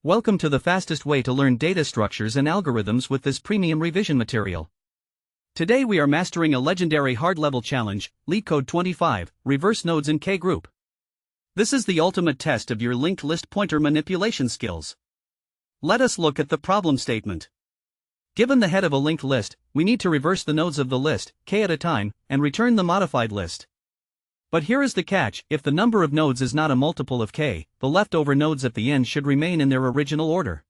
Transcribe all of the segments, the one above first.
Welcome to the fastest way to learn data structures and algorithms with this premium revision material. Today we are mastering a legendary hard-level challenge, LeetCode 25, Reverse Nodes in K-Group. This is the ultimate test of your linked list pointer manipulation skills. Let us look at the problem statement. Given the head of a linked list, we need to reverse the nodes of the list, k at a time, and return the modified list. But here is the catch: if the number of nodes is not a multiple of k, the leftover nodes at the end should remain in their original order.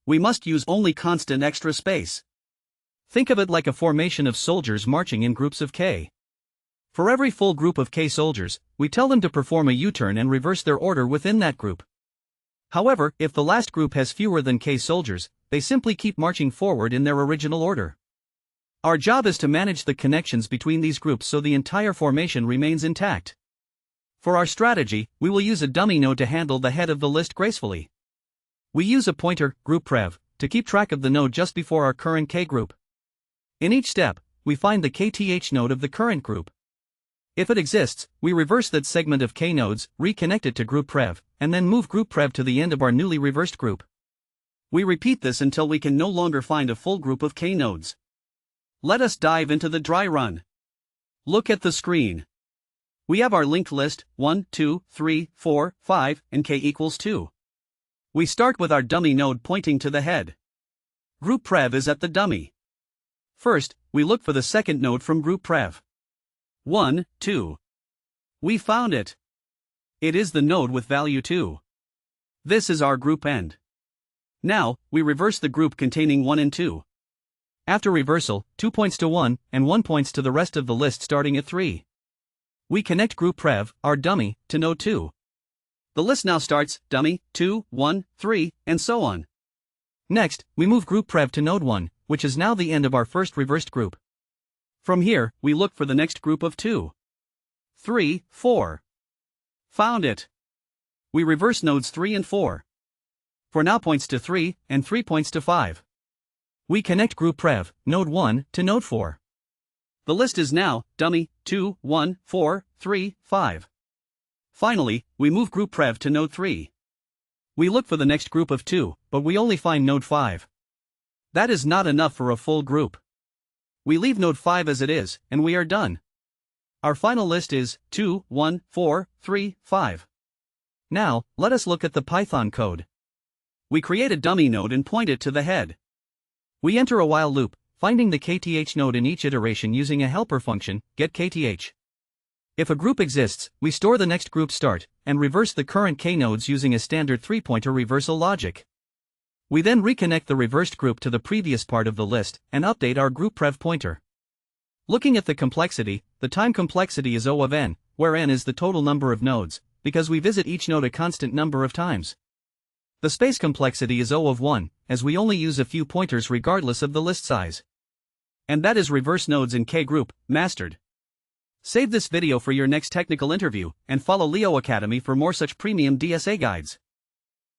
We must use only constant extra space. Think of it like a formation of soldiers marching in groups of k. For every full group of k soldiers, we tell them to perform a U-turn and reverse their order within that group. However, if the last group has fewer than k soldiers, they simply keep marching forward in their original order. Our job is to manage the connections between these groups so the entire formation remains intact. For our strategy, we will use a dummy node to handle the head of the list gracefully. We use a pointer, group prev, to keep track of the node just before our current k group. In each step, we find the kth node of the current group. If it exists, we reverse that segment of k nodes, reconnect it to group prev, and then move group prev to the end of our newly reversed group. We repeat this until we can no longer find a full group of k nodes. Let us dive into the dry run. Look at the screen. We have our linked list, 1, 2, 3, 4, 5, and k equals 2. We start with our dummy node pointing to the head. Group prev is at the dummy. First, we look for the second node from group prev. 1, 2. We found it. It is the node with value 2. This is our group end. Now, we reverse the group containing 1 and 2. After reversal, 2 points to 1, and 1 points to the rest of the list starting at 3. We connect group prev, our dummy, to node 2. The list now starts, dummy, 2, 1, 3, and so on. Next, we move group prev to node 1, which is now the end of our first reversed group. From here, we look for the next group of 2, 3, 4. Found it. We reverse nodes 3 and 4. 4 now points to 3, and 3 points to 5. We connect group prev, node 1, to node 4. The list is now, dummy, 2, 1, 4, 3, 5. Finally, we move group prev to node 3. We look for the next group of 2, but we only find node 5. That is not enough for a full group. We leave node 5 as it is, and we are done. Our final list is 2, 1, 4, 3, 5. Now, let us look at the Python code. We create a dummy node and point it to the head. We enter a while loop, finding the kth node in each iteration using a helper function, getKth. If a group exists, we store the next group start, and reverse the current k nodes using a standard 3-pointer reversal logic. We then reconnect the reversed group to the previous part of the list, and update our group prev pointer. Looking at the complexity, the time complexity is O of n, where n is the total number of nodes, because we visit each node a constant number of times. The space complexity is O of 1, as we only use a few pointers regardless of the list size. And that is reverse nodes in K group, mastered. Save this video for your next technical interview, and follow Leo Academy for more such premium DSA guides.